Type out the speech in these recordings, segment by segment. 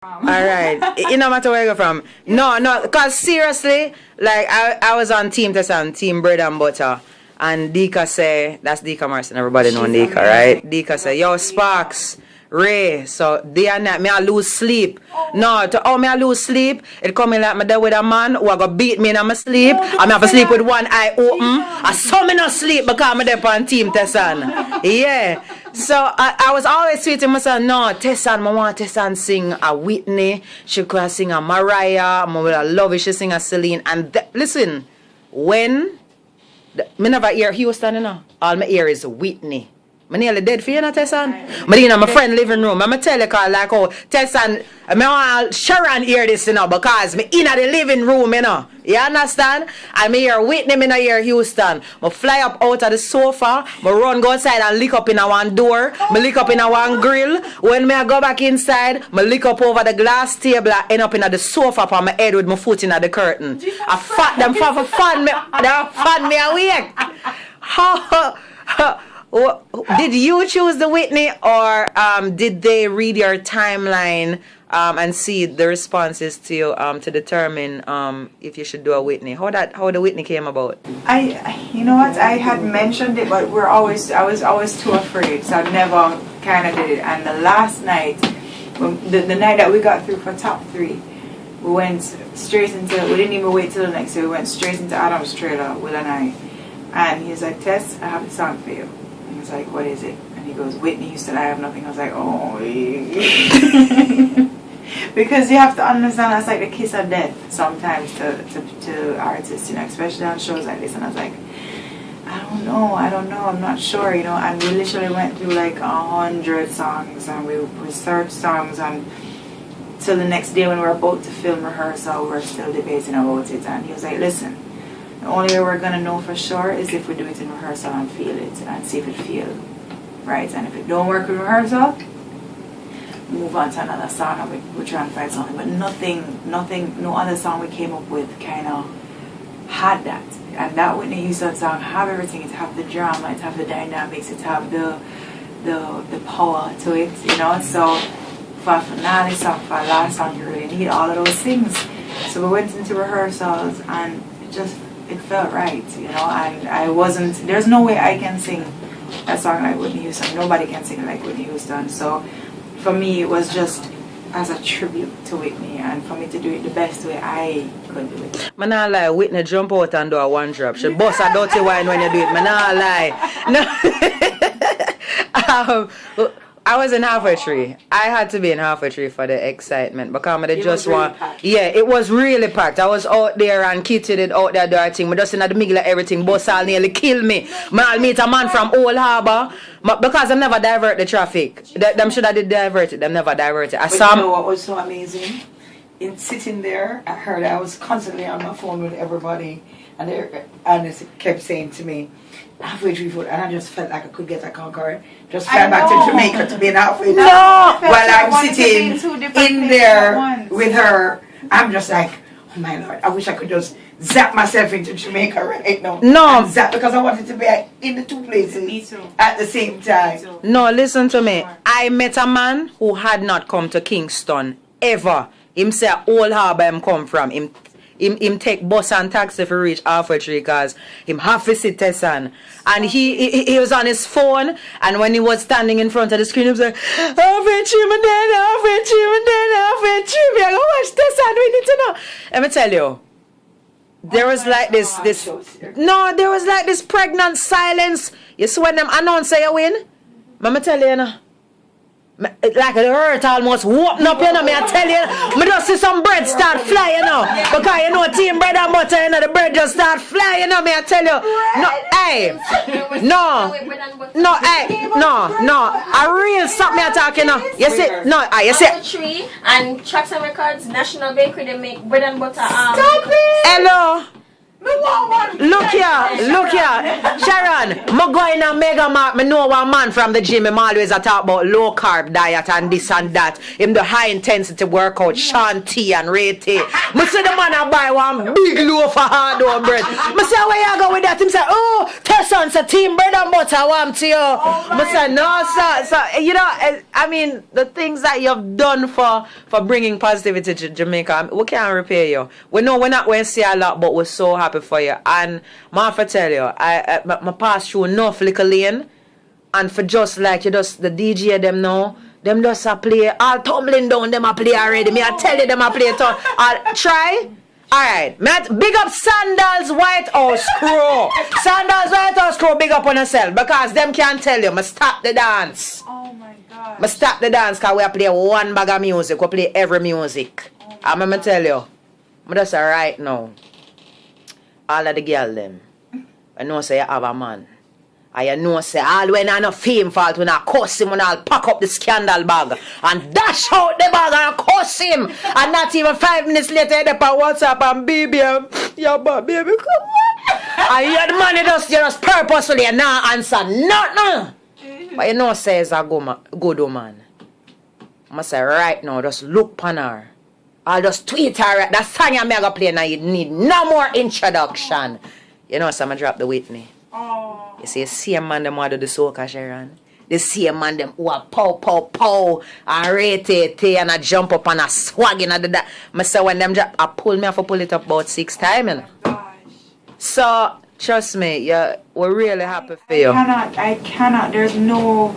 Alright, it no matter where you go from. No, because seriously, like I was on Team Tessanne, Team Bread and Butter, and Dika say, that's Dika Marson, everybody know Dika, right? Dika say, yo, Sparks, Ray, so day and night, me I lose sleep. No, me I lose sleep, it coming like me there with a man who a go beat me in my sleep, and me have to sleep with one eye open, and so me not sleep because me there on Team Tessanne. Yeah. So I was always sweet to myself, no, Tessanne, I want Tessanne sing a Whitney, she could sing a Mariah, I love it, she sing a Celine, and listen, when, me never hear Houston, you know, all my hear is Whitney. I nearly dead for you, no, Tessanne? But you know, my friend living room, I'm tell you, like, oh, Tessanne, I want Sharon hear this, you know, because me in the living room, you know. You understand? I hear Whitney, me not hear Houston. I fly up out of the sofa, I run go outside and lick up in a one door, I lick up in a one grill. When I go back inside, I lick up over the glass table, I end up in the sofa on my head with my foot in the curtain. I fat them for fun me, they fan me awake. Did you choose the Whitney, or did they read your timeline and see the responses to you to determine if you should do a Whitney? How the Whitney came about? You know what? I had mentioned it, but I was always too afraid, so I never kind of did it. And the last night, the night that we got through for top 3, we went straight into. We didn't even wait till the next day. We went straight into Adam's trailer, Will and I, and he's like, "Tess, I have a song for you." I was like, "What is it?" And he goes, "Whitney Houston, I Have Nothing." I was like, "Oh." Because you have to understand, that's like the kiss of death sometimes to artists, you know, especially on shows like this. And I was like, I don't know, I'm not sure, you know. And we literally went through like 100 songs, and we researched songs, and till the next day when we were about to film rehearsal, we were still debating about it. And he was like, "Listen, the only way we're going to know for sure is if we do it in rehearsal and feel it and see if it feels right. And if it don't work in rehearsal, move on to another song and we try and find something." But no other song we came up with kind of had that. And that Whitney Houston song have everything. It have the drama, it have the dynamics, it have the power to it, you know. So for a finale song, for a last song, you really need all of those things. So we went into rehearsals, and it felt right, you know. And there's no way I can sing a song like Whitney Houston. Nobody can sing like Whitney Houston. So for me, it was just as a tribute to Whitney, and for me to do it the best way I could do it. Man, I lie, Whitney jump out and do a one drop. She bust a dirty wine when you do it. Man, I lie. No. I was in halfway tree. I had to be in halfway tree for the excitement because I just want. Yeah, it was really packed. I was out there and Kitty did out there doing thing. But just in the middle of everything, boss all nearly kill me. I'll meet a man from Old Harbour because I never divert the traffic. Them should have did divert it. Them never divert it. But you know what was so amazing? In sitting there, I was constantly on my phone with everybody, and it kept saying to me, "Halfway tree food," and I just felt like I could get a Concorde, just fly back to Jamaica to be an halfway tree. No! While I'm sitting in there with her, I'm just like, oh my Lord, I wish I could just zap myself into Jamaica right now. No. And zap, because I wanted to be in the two places at the same time. No, listen to me. I met a man who had not come to Kingston ever. Him say Old Harbour him come from. Him take bus and taxi for reach halfway tree because him have to see Tessanne. And he was on his phone, and when he was standing in front of the screen, he was like, halfway tree, my dad, halfway tree, my dad, halfway tree. Me, I go watch Tessanne, we need to know. Let me tell you, there was like there was like this pregnant silence. You see when them announce you win? Let me tell you, you know. Like the earth almost open up, you know, me I tell you, me just see some bread start flying, you know, because you know Team Bread and Butter, you know, the bread just start flying, you know, me I tell you, no, a real something me I talking, you know, you see, you see, Tree and Tracks and Records, National Bakery, they make bread and butter. Stop it! Hello. Look here, Sharon. Me go in a mega mart. Me know one man from the gym. Him always a talk about low carb diet and this and that. Him the high intensity workout, Sean T and Ray T. Me see the man a buy one big loaf of hard dough bread. Me say where you go with that? Him say, oh, Tessanne say team bread and butter warm to you. Me say no, sir. So you know, I mean, the things that you've done for bringing positivity to Jamaica, we can't repay you. We know we're not going to see a lot, but we're so happy for you. And I have to tell you, I pass through enough little lane, and for just like you just the DJ them now, them just a play all tumbling down, them a play already. Me I tell you them a play to I'll try. Alright, big up Sandals White House Crew. Sandals White House Crew, big up on yourself because them can't tell you, I stop the dance. Oh my God. I stop the dance because we play one bag of music, we play every music. I'm going to tell you, I just say right now, all of the girls them, I know say you have a man. I know say all when I no fame fault when I cuss him when I'll pack up the scandal bag and dash out the bag and cuss him and not even 5 minutes later they on WhatsApp and baby, yeah but baby come on. And you the man you just purposefully and not answer nothing. But you know say it's a good woman. I say right now just look upon her. I'll just tweet her. That song you mega play now you need no more introduction. You know so I'm drop the Whitney. Oh. You see, the same man them want to do the soca, Sharon. The same man them who are pow and rate and I jump up and I swag and I do that. I say when them I pull me off I pull it up about 6 times. You know? Gosh. So trust me, we're really happy for you. I cannot, there's no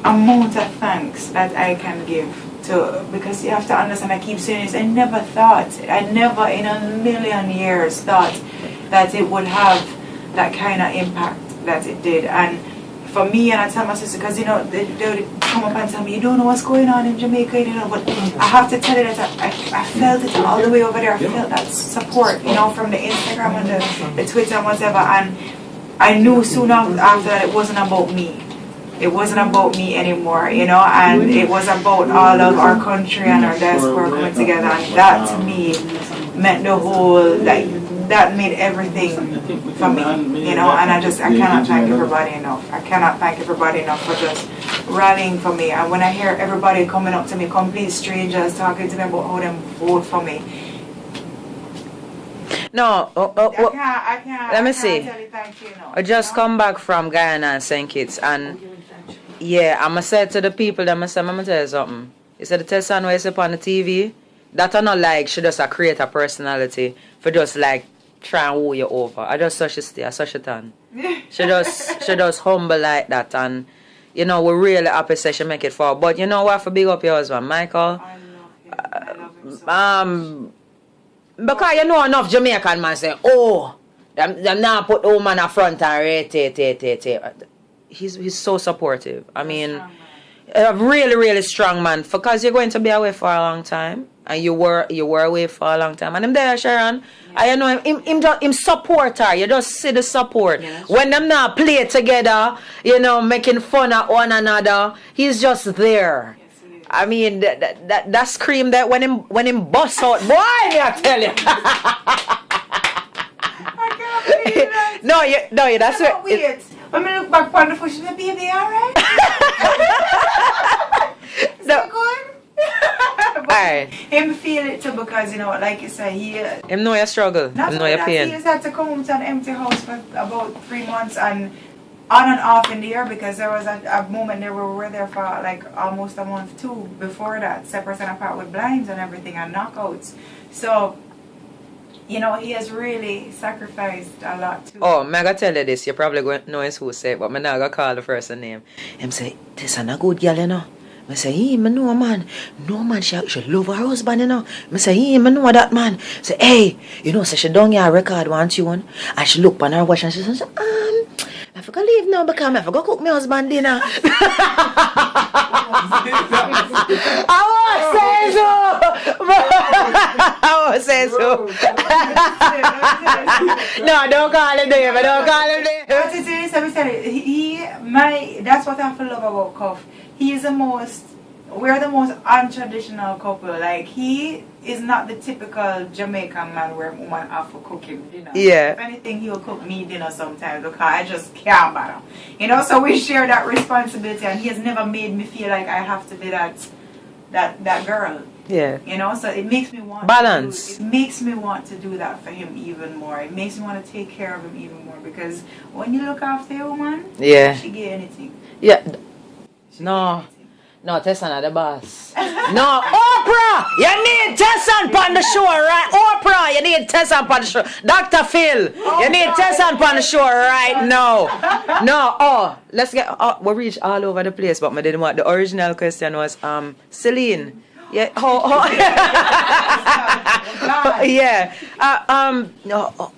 amount of thanks that I can give to, because you have to understand, I keep saying this, I never in a million years thought that it would have that kind of impact that it did. And for me, and I tell my sister, because you know they come up and tell me you don't know what's going on in Jamaica, you know, but I have to tell you that I felt it all the way over there. I felt that support, you know, from the Instagram and the Twitter and whatever, and I knew soon after that it wasn't about me. It wasn't about me anymore, you know, and it was about all of our country and our diaspora coming together, and that to me meant the whole, like, that made everything for me, you know, and I cannot thank everybody enough. I cannot thank everybody enough for just rallying for me. And when I hear everybody coming up to me, complete strangers, talking to me about how them vote for me. No, I can't. Let me see. Tell you thank you, no. I just come back from Guyana and St. Kitts, and yeah, I'm going to say to the people, I'm going to tell you something. You said the Tessanne where you see on the TV, that are not like she just create a personality for just like try and woo you over. I just saw she stay, I saw she turn. She just humble like that, and you know we're really happy say she make it far. But you know what, for big up your husband, Michael. I love him so much. Because you know enough Jamaican man say, oh, them now put the woman up front and rate. He's so supportive. I mean, a really strong man, because you're going to be away for a long time. And you were away for a long time. And I'm there, Sharon. Yeah. I know him support her. You just see the support. Yeah, when them now play together, you know, making fun of one another, he's just there. Yes, he is. I mean, that scream that when him bust out, boy, I tell you. I can't believe that. No, that's what. Wait. When I look back on the foot, she's like, baby, alright? Is that good? Alright. Him feel it too, because you know, like you say, him know your struggle. Him know your pain. He just had to come home to an empty house for about 3 months and on and off in the year, because there was a moment there where we were there for like almost a month too before that, separate and apart with blinds and everything and knockouts. So you know, he has really sacrificed a lot too. Oh, I'm gonna tell you this, you probably going to know who say it, but I'm not gonna call the person name. Him say, Tessanne a good girl, you know. I say, I know man. No man, she love her husband, you know. I say, I know that man. Say, hey, you know, so she done your record one tune, and she look on her watch and she says, I forgot leave now because I forgot cook my husband dinner. I won't say so. No, don't call him David. Don't call him David. That's what I love about Cuff. He is the most we're the most untraditional couple. Like, he is not the typical Jamaican man where woman have to cook him dinner. Yeah. If anything, he will cook me dinner sometimes because I just can't bother. You know, so we share that responsibility, and he has never made me feel like I have to be that girl. Yeah. You know, so it makes me want balance. It makes me want to do that for him even more. It makes me want to take care of him even more, because when you look after a woman, yeah, she get anything. Yeah. No, Tessanne the boss. No, Oprah! You need Tessanne on the show, right? Oprah, you need Tessanne on the show. Dr. Phil, you need Tessanne on the show right now. No, let's get. We reached all over the place, but I didn't want. The original question was, Celine. Yeah. Yeah. No.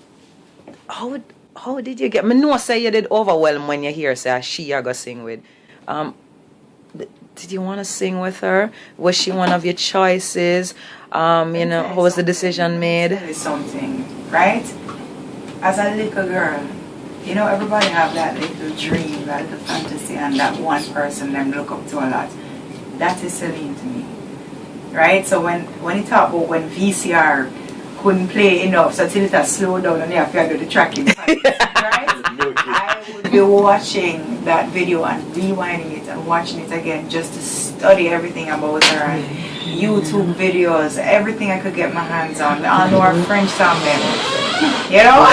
How did you get? I know say you did overwhelmed when you hear say she you go sing with. Did you want to sing with her? Was she one of your choices? You know, how was the decision made? Tell you something, right? As a little girl, you know, everybody have that little dream, that little fantasy, and that one person them look up to a lot. That is Celine to me, right? So when you talk about when VCR couldn't play enough, so till it has slowed down and you have to do the tracking, right? I would be watching that video and rewinding it and watching it again just to study everything about her, and YouTube videos, everything I could get my hands on. I know our French song them, you know?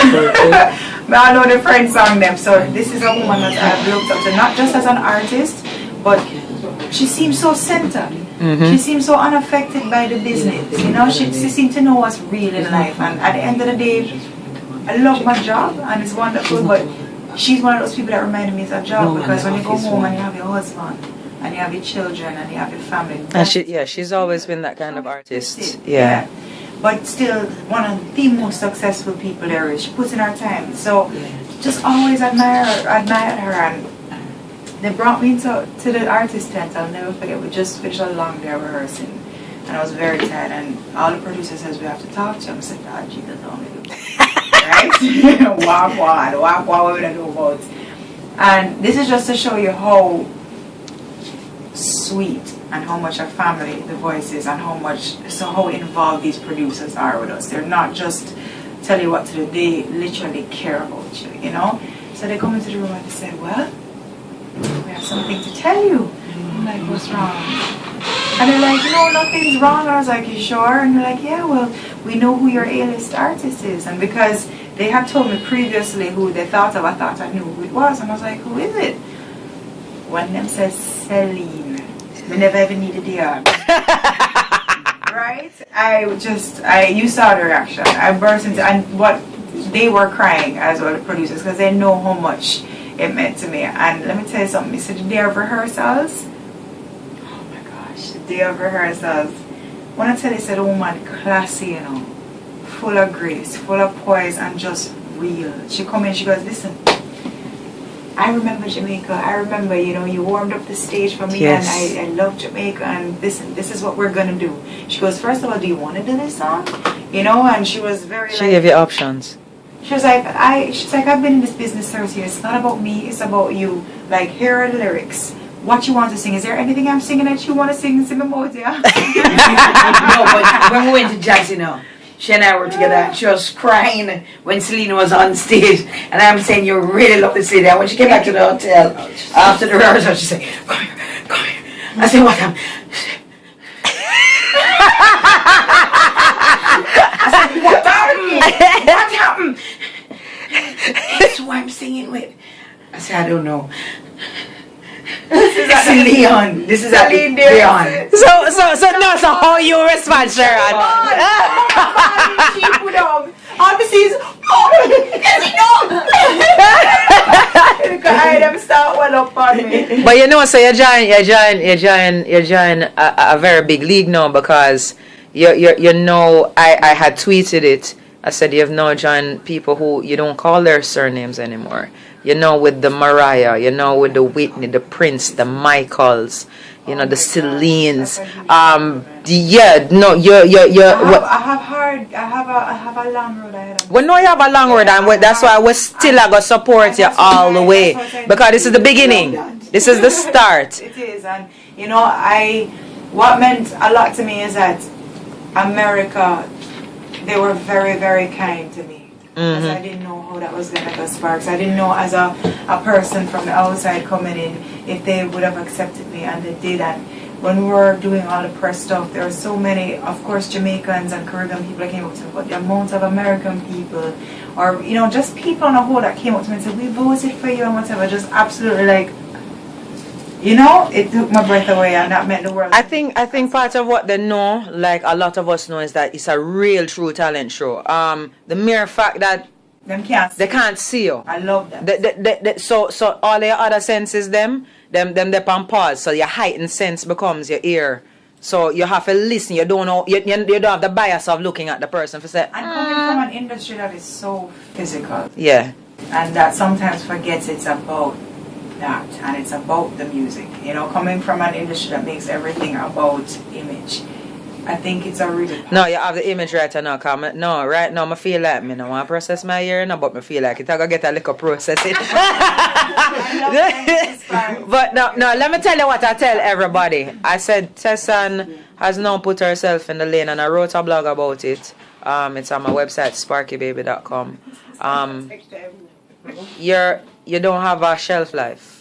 I know the French song them. So this is a woman that I've looked up to, not just as an artist, but she seems so centered. She seems so unaffected by the business. You know, she seems to know what's real in life. And at the end of the day, I love my job and it's wonderful, but she's one of those people that reminded me of a job, because when you go home and you have your husband and you have your children and you have your family. And she's always been that kind of artist. Yeah. But still one of the most successful people there is. She puts in her time. So just always admire her. And they brought me to the artist tent. I'll never forget. We just finished a long day rehearsing. And I was very tired, and all the producers says we have to talk to him. I said, God, Jesus, don't do right? Walk, what we're going to do about. And this is just to show you how sweet and how much a family The Voice is, and how involved these producers are with us. They're not just tell you what to do, they literally care about you, you know? So they come into the room and they say, well, we have something to tell you. I'm like, what's wrong? And they're like, no, nothing's wrong. I was like, you sure? And they're like, yeah, well, we know who your A-list artist is. And because they had told me previously who they thought of, I thought I knew who it was. And I was like, who is it? One of them says Celine. We never even needed the art. Right? You saw the reaction. I burst into, and what they were crying as well, the producers, because they know how much it meant to me. And let me tell you something. So the day of rehearsals, oh my gosh, the day of rehearsals, when I tell you, said a woman classy, you know, full of grace, full of poise, and just real. She come in, she goes, listen, I remember Jamaica. I remember, you know, you warmed up the stage for me, yes. And I love Jamaica, and listen, this is what we're gonna do. She goes, first of all, do you want to do this song? You know, and she was very. She gave you options. She was like, I've been in this business 30 years. It's not about me, it's about you. Like, here are the lyrics. What you want to sing? Is there anything I'm singing that you want to sing? Sing about, yeah? No, but when we went to jazz, you know, she and I were together, and she was crying when Celine was on stage. And I'm saying, you really love this lady. And when she came back to the hotel after the rehearsal, she said, come here. I said, what happened? I said, what happened? That's who I'm singing with. I said, I don't know. This is Leon. This is Leon. So how you respond, Sharon? She put on. Obviously, I them start well up on me. But you know, so you're joining a very big league now, because you know, I had tweeted it. I said you have now joined people who you don't call their surnames anymore. You know, with the Mariah, you know, with the Whitney, the Prince, the Michaels, you know, the Celines. I have a long road ahead of me. Well, no, you have a long road, and that's why we still are going to support you all the way, because this is the beginning. This is the start. It is, and you know, I what meant a lot to me is that America, they were very, very kind to me. Because I didn't know how that was going to go Sparks. I didn't know as a person from the outside coming in if they would have accepted me, and they did. And when we were doing all the press stuff, there were so many, of course, Jamaicans and Caribbean people that came up to me, but the amount of American people, or, you know, just people on the whole that came up to me and said, we voted for you and whatever, just absolutely like, you know, it took my breath away, and that meant the world. I think part of what they know, like a lot of us know, is that it's a real true talent show. The mere fact that they can't see you. I love that. So all your other senses, them on pause. So your heightened sense becomes your ear. So you have to listen. You don't know. You don't have the bias of looking at the person for say. And coming from an industry that is so physical. Yeah. And that sometimes forgets it's about that, and it's about the music. You know, coming from an industry that makes everything about image, I think it's a really... No, you have the image right now. No, right now I feel like I don't want to process my ear now, but I feel like it's going to get a little processing. But no, let me tell you what I tell everybody. I said Tessanne has now put herself in the lane, and I wrote a blog about it. It's on my website, sparkybaby.com. You don't have a shelf life.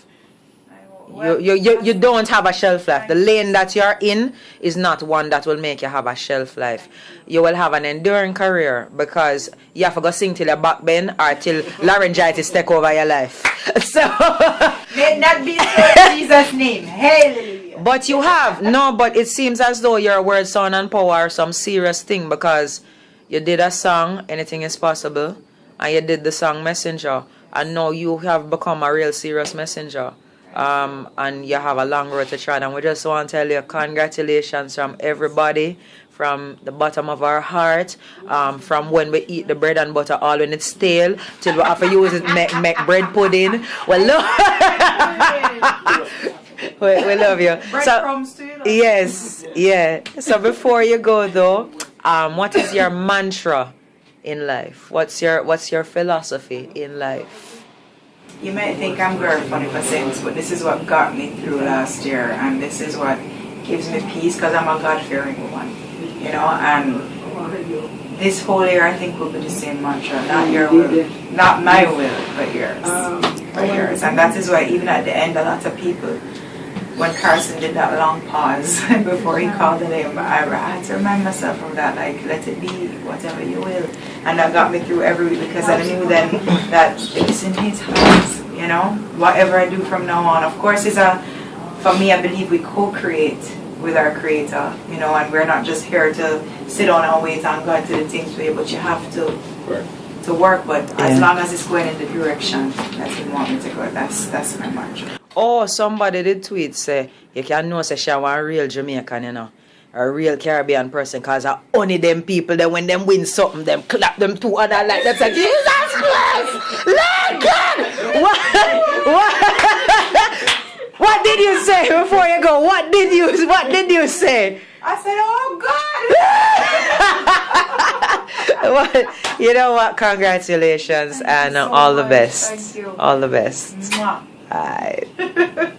You don't have a shelf life. The lane that you're in is not one that will make you have a shelf life. You will have an enduring career because you have to go sing till your back bend or till laryngitis take over your life. So may it not be so in Jesus' name. Hallelujah. But you have but it seems as though your word, sound, and power are some serious thing, because you did a song, Anything Is Possible, and you did the song Messenger, and now you have become a real serious messenger. And you have a long road to trot, and we just want to tell you congratulations from everybody, from the bottom of our heart, from when we eat the bread and butter all when it's stale till we have to use it make bread pudding. Well, look. we love you. Breadcrumbs too. Yes, yeah. So before you go though, what is your mantra in life? What's your philosophy in life? You might think I'm very funny for saying this, but this is what got me through last year, and this is what gives me peace, because I'm a God-fearing woman, you know, and this whole year I think will be the same mantra, not your will, not my will, but yours, and that is why even at the end a lot of people, when Carson did that long pause before he called the name, I had to remind myself of that, like, let it be whatever you will. And that got me through every week, because I knew then that it's in his hands, you know, whatever I do from now on. Of course, for me, I believe we co-create with our Creator, you know, and we're not just here to sit down and wait on God to do things for you, but you have to work, but as long as it's going in the direction that He wants me to go, that's my mantra. Oh, somebody did tweet say, you can know say she a real Jamaican, you know, a real Caribbean person, because only them people that when them win something, them clap them two other like them say, Jesus Christ, Lord God! What did you say before you go? What did you say? I said, oh God! Well, you know what? Congratulations and all the best. Thank you. All the best. Mwah. Bye.